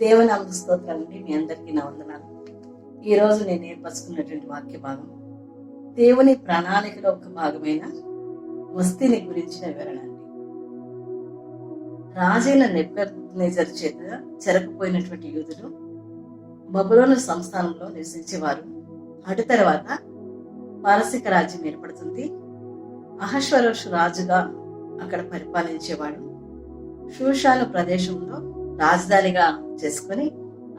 దేవనామ స్తోత్రాలండి. మీ అందరికీ నా వందనాలు. ఈరోజు నేను ఏర్పరచుకున్నటువంటి వాక్య భాగం దేవుని ప్రణాళికలో ఒక భాగమైన వస్తిని గురించిన వివరణ అండి. రాజైన నెబుకద్నెజరు చేత చెరకుపోయినటువంటి యూదులు బబులోను సంస్థానంలో నివసించేవారు. అటు తర్వాత పారసిక రాజ్యం ఏర్పడుతుంది. అహష్వరోషు రాజుగా అక్కడ పరిపాలించేవాడు. షూషాను ప్రదేశంలో రాజధానిగా చేసుకుని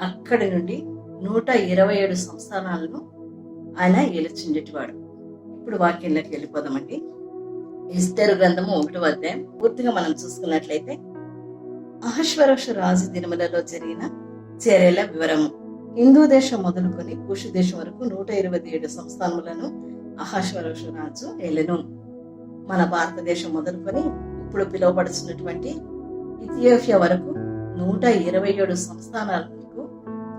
అక్కడి నుండి 127 సంస్థానాలను ఆయన ఏలుచుండేటివాడు. ఇప్పుడు వాక్యంలోకి వెళ్ళిపోదామండి. ఎస్తేరు గ్రంథము 1వ అధ్యాయం పూర్తిగా మనం చూసుకున్నట్లయితే అహష్వరోషు రాజు దినములలో జరిగిన చర్యల వివరము. హిందూ దేశం మొదలుకొని కూషు దేశం వరకు 127 సంస్థానములను అహష్వరోషు రాజు ఏలెను. మన భారతదేశం మొదలుకొని ఇప్పుడు పిలువబడుతున్నటువంటి ఇథియోపియా వరకు 127 సంస్థానాలకు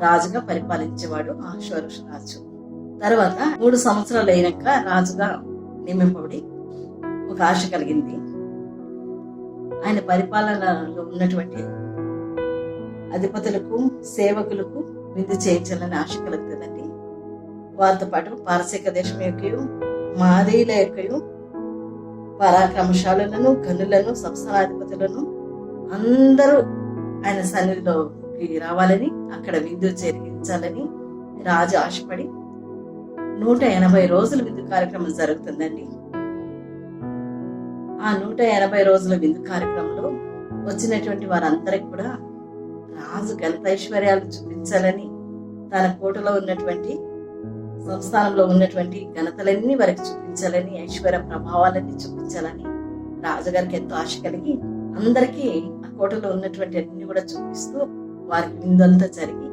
రాజుగా పరిపాలించేవాడు అహష్వరోషు రాజు. తర్వాత 3 సంవత్సరాలు అయినాక రాజుగా నియమింపబడి ఒక ఆశ కలిగింది. ఆయన పరిపాలనలో ఉన్నటువంటి అధిపతులకు సేవకులకు విందు చేయించాలని ఆశ కలుగుతుందండి. వారితో పాటు పారసీక దేశం యొక్క మాదీల యొక్క పరాక్రమశాలులను గనులను సంస్థానాధిపతులను అందరూ ఆయన సన్నిధిలోకి రావాలని అక్కడ విందు జరిగించాలని రాజు ఆశపడి 180 రోజుల విందు కార్యక్రమం జరుగుతుందండి. ఆ 180 రోజుల విందు కార్యక్రమంలో వచ్చినటువంటి వారందరికి కూడా రాజు ఘనతైశ్వర్యాలు చూపించాలని, తన కోటలో ఉన్నటువంటి సంస్థానంలో ఉన్నటువంటి ఘనతలన్నీ వారికి చూపించాలని, ఐశ్వర్య ప్రభావాలన్నీ చూపించాలని రాజుగారికి ఎంతో ఆశ కలిగి అందరికీ ఆ కోటలో ఉన్నటువంటి అన్ని కూడా చూపిస్తూ వారికి విందంతా జరిగి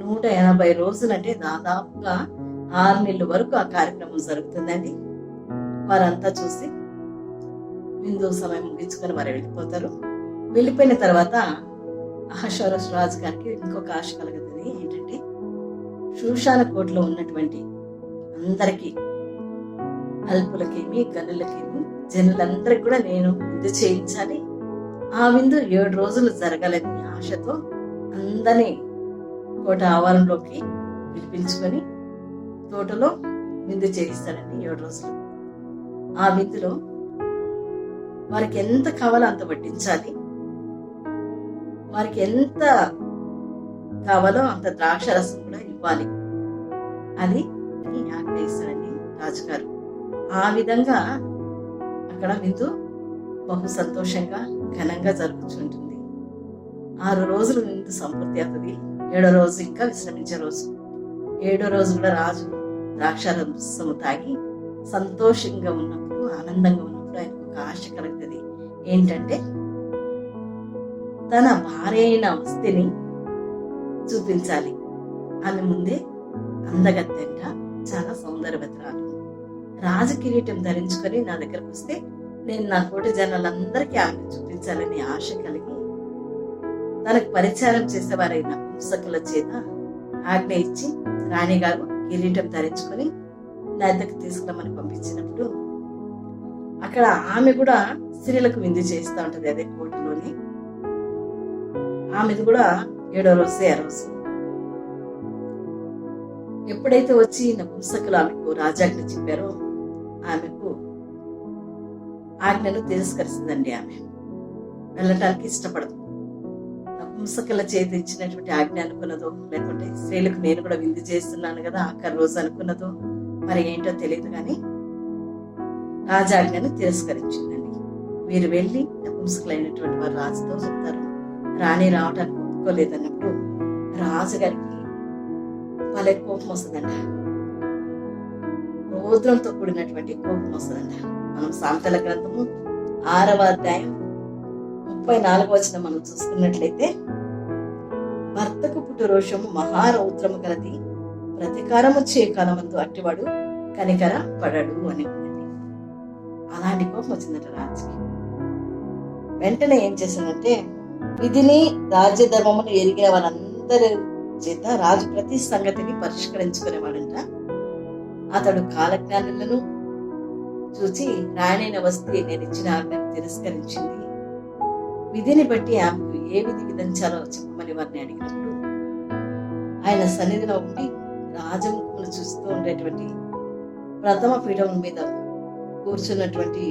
180 రోజులంటే దాదాపుగా 6 నెలల వరకు ఆ కార్యక్రమం జరుగుతుందండి. వారంతా చూసి విందు సమయం ముగించుకొని వారు వెళ్ళిపోతారు. వెళ్ళిపోయిన తర్వాత అహష్వరోషు రాజు గారికి ఇంకొక ఆశ కలుగుతుంది. ఏంటంటే షూషాన కోటలో ఉన్నటువంటి అందరికీ, అల్పులకేమి గనులకేమి జనులందరికీ కూడా నేను విందు చేయించాలి. ఆ విందు 7 రోజులు జరగాలని ఆశతో అందరినీ కోట ఆవరణలోకి పిలిపించుకొని తోటలో విందు చేయిస్తాడండి 7 రోజులు. ఆ విందులో వారికి ఎంత కావాలో అంత వడ్డించాలి. వారికి ఎంత కావాలో అంత ద్రాక్ష రసం కూడా ఇవ్వాలి. అది ఆజ్ఞయిస్తాడండి రాజుగారు. ఆ విధంగా అక్కడ విందు బహు సంతోషంగా ఘనంగా జరుగుతుంటుంది. 6 రోజులు విందు సంపూర్తి అవుతుంది. 7వ రోజు ఇంకా విశ్రమించే రోజు. 7వ రోజు కూడా రాజు ద్రాక్షారసము తాగి సంతోషంగా ఉన్నప్పుడు, ఆనందంగా ఉన్నప్పుడు ఆయనకు ఒక ఆశ కలుగుతుంది. ఏంటంటే తన భార్య అయిన వస్తిని చూపించాలి. ఆమె ముందే అందగత్తెంగా చాలా సౌందర్యవతురాలు. రాజు కిరీటం ధరించుకొని నా దగ్గరకు వస్తే నేను నా కోటి జనాలందరికీ ఆమెను చూపించాలని ఆశ కలిగి తనకు పరిచారం చేసేవారైన పుంసకుల చేత ఆజ్ఞ ఇచ్చి రాణిగారు కిరీటం ధరించుకొని నా దగ్గరకు తీసుకురమ్మని పంపించినప్పుడు అక్కడ ఆమె కూడా స్త్రీలకు విందు చేస్తూ ఉంటది. అదే కోటలోని ఆమెది కూడా 7వ రోజు ఆ రోజు. ఎప్పుడైతే వచ్చి నపుంసకులు ఆమెకు రాజాజ్ఞ చెప్పారో ఆమెకు ఆజ్ఞను తిరస్కరిస్తుందండి. ఆమె వెళ్ళటానికి ఇష్టపడదు. నపుంసకుల చేతి ఇచ్చినటువంటి ఆజ్ఞ అనుకున్నదో, లేకుంటే స్త్రీలకు నేను కూడా విందు చేస్తున్నాను కదా ఆఖరి రోజు అనుకున్నదో మరి ఏంటో తెలియదు, కానీ రాజాజ్ఞను తిరస్కరించిందండి. వీరు వెళ్ళి నపుంసకులైనటువంటి వారు రాజుతో చెప్తారు, రాణి రావటానికి ఒప్పుకోలేదన్నప్పుడు రాజుగారికి భలే కోపం వస్తుందండి. రౌద్రంతో కూడినటువంటి కోపం వస్తుందండి. మనం సామెతల గ్రంథము 6వ అధ్యాయం 34వ వచనం మనం చూసుకున్నట్లయితే, భర్తకు పుట్టు రోషము మహారౌద్రము గలది, ప్రతీకారము చే కాలమందు అట్టివాడు కనికర పడడు అని ఉందండి. అలాంటి కోపం వచ్చిందట రాజుకి. వెంటనే ఏం చేసిందంటే, విధిని రాజ్యధర్మమును ఎరిగిన వారందరి చేత రాజు ప్రతి సంగతిని పరిష్కరించుకునేవాడంట. అతడు కాలజ్ఞానులను చూచి రాణైన వస్తే నేను ఇచ్చిన ఆజ్ఞను తిరస్కరించింది. విధిని బట్టి ఆమెకు ఏ విధి విధించాలో చెప్పమని వారిని అడిగినప్పుడు ఆయన సన్నిధిలో ఉండి రాజముఖమును చూస్తూ ఉండేటువంటి ప్రథమ పీఠం మీద కూర్చున్నటువంటి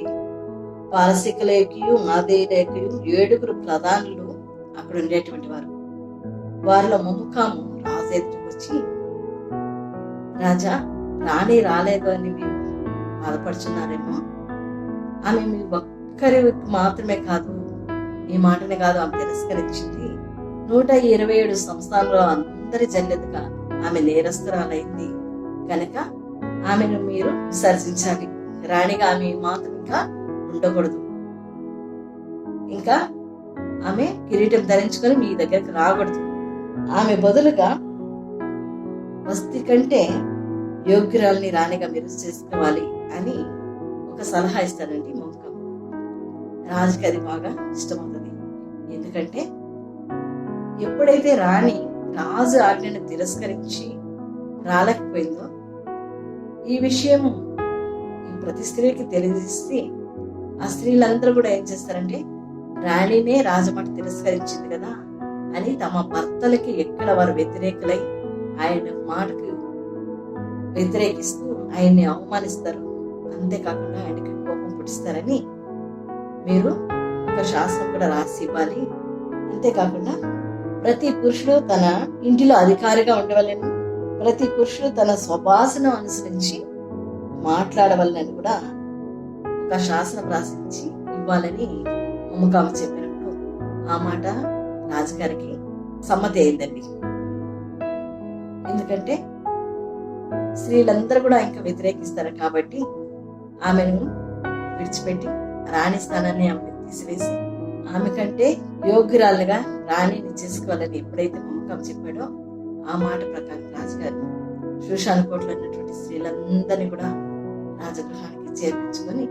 పారసికులేకియు మాదేయులేకియు 7 ప్రధానులు అక్కడ ఉండేటువంటి వారు. వారిలో ముముఖాము రాజు ఎదుటికి వచ్చి, రాజా, రాణి రాలేదు అని మీరు బాధపడుచున్నారేమో. ఆమె మీ ఒక్కరికి మాత్రమే కాదు, ఈ మాటనే కాదు, ఆమె తిరస్కరించింది. 127 సంస్థానంలో అందరి జల్లెదుగా ఆమె నేరస్తురాలైంది కనుక ఆమెను మీరు విసర్జించాలి. రాణిగా ఆమె మాత్రం ఇంకా ఉండకూడదు. ఇంకా ఆమె కిరీటం ధరించుకొని మీ దగ్గరకు రాకూడదు. ఆమె బదులుగా వస్తి కంటే యోగ్యురాలని రాణిగా మీరు చేసుకోవాలి అని ఒక సలహా ఇస్తానండి మౌకం. రాజుకి అది బాగా ఇష్టమవుతుంది. ఎందుకంటే ఎప్పుడైతే రాణి రాజు ఆజ్ఞను తిరస్కరించి రాలేకపోయిందో, ఈ విషయం ఈ ప్రతి స్త్రీకి తెలియజేసి ఆ స్త్రీలందరూ కూడా ఏం చేస్తారంటే, రాణినే రాజమాట తిరస్కరించింది కదా అని తమ భర్తలకి ఎక్కడ వారు వ్యతిరేకులై ఆయన మాటకు వ్యతిరేకిస్తూ ఆయన్ని అవమానిస్తారు. అంతేకాకుండా ఆయనకి కోపం పుట్టిస్తారని మీరు ఒక శాస్త్రం కూడా రాసి ఇవ్వాలి. అంతేకాకుండా ప్రతి పురుషుడు తన ఇంటిలో అధికారిగా ఉండవలను, ప్రతి పురుషుడు తన స్వభాసను అనుసరించి మాట్లాడవలనని కూడా ఒక శాసనం రాసించి ఇవ్వాలని ముముఖామ చెప్పినప్పుడు ఆ మాట రాజుగారికి సమ్మతి అయిందండి. ఎందుకంటే స్త్రీలందరూ కూడా ఇంకా వ్యతిరేకిస్తారు కాబట్టి ఆమెను విడిచిపెట్టి రాణి స్థానాన్ని ఆమెను తీసివేసి ఆమె కంటే యోగ్యురాలుగా రాణిని చేసుకోవాలని ఎప్పుడైతే ముముఖామ చెప్పాడో ఆ మాట ప్రకారం రాజుగారు శూషాను కోటలో ఉన్నటువంటి స్త్రీలందరినీ కూడా రాజగృహానికి చేర్పించుకొని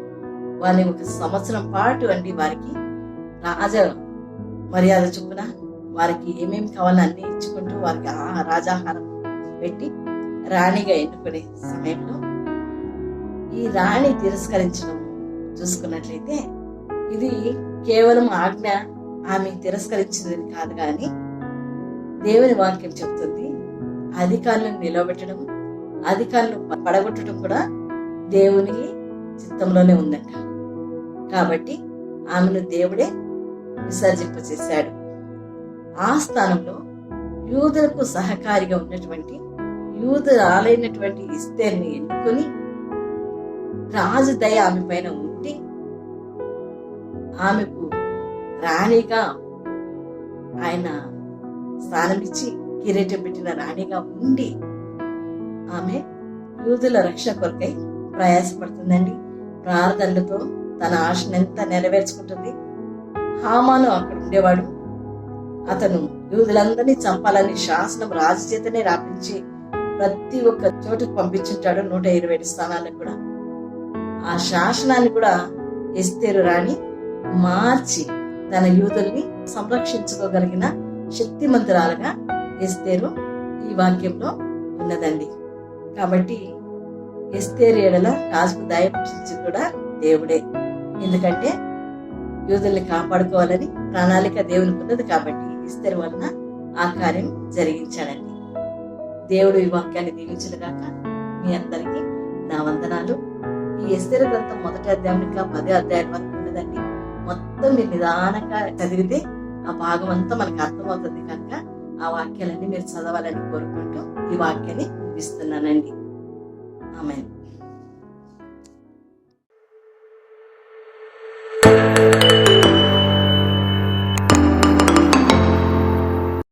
వారిని 1 సంవత్సరం పాటు వారికి రాజ మర్యాద చొప్పున వారికి ఏమేమి కావాలో అన్ని ఇచ్చుకుంటూ వారికి రాజాహారం పెట్టి రాణిగా ఎన్నుకునే సమయంలో ఈ రాణి తిరస్కరించడం చూసుకున్నట్లయితే ఇది కేవలం ఆజ్ఞ ఆమె తిరస్కరించిందని కాదు, కానీ దేవుని వాక్యం చెప్తుంది అధికారులను నిలబెట్టడం, అధికారులను పడగొట్టడం కూడా దేవుని చిత్తంలోనే ఉందంట. కాబట్టి ఆమెను దేవుడే విసర్జింపచేశాడు. ఆ స్థానంలో యూదులకు సహకారిగా ఉన్నటువంటి యూదురాలైనటువంటి ఎస్తేరుని ఎన్నుకొని రాజు దయ ఆమె పైన ఉండి ఆమెకు రాణిగా ఆయన స్థానమిచ్చి కిరీటం పెట్టిన రాణిగా ఉండి ఆమె యూదుల రక్షణ కొరకై ప్రయాసపడుతుందండి. ప్రార్థనలతో తన ఆశనంతా నెరవేర్చుకుంటుంది. హామాను అక్కడ ఉండేవాడు. అతను యూదులందరినీ చంపాలని శాసనం రాజు చేతనే రాపించి ప్రతి ఒక్క చోటుకు పంపించుంటాడు. 127 స్థానాలకు కూడా ఆ శాసనాన్ని కూడా ఎస్తేరు రాణి మార్చి తన యూదుల్ని సంరక్షించుకోగలిగిన శక్తిమంతురాలుగా ఎస్తేరు ఈ వాక్యంలో ఉన్నదండి. కాబట్టి ఎస్తేరు ఎడల రాజుకు దయ పుట్టించి కూడా దేవుడే. ఎందుకంటే యూదుల్ని కాపాడుకోవాలని ప్రణాళిక దేవునికి ఉన్నది కాబట్టి ఎస్తేరు వలన ఆ కార్యం జరిగించాడండి. దేవుడు ఈ వాక్యాన్ని దీవించుగాక. మీ అందరికీ నా వందనాలు. ఈ ఎస్తేరు గ్రంథం 1వ అధ్యాయం ఇంకా 10వ అధ్యాయం వరకు ఉన్నదండి. మొత్తం మీరు నిదానంగా చదివితే ఆ భాగం అంతా మనకు అర్థమవుతుంది కనుక ఆ వాక్యాలన్నీ మీరు చదవాలని కోరుకుంటూ ఈ వాక్యాన్ని ముగిస్తున్నానండి. ఆమేన్.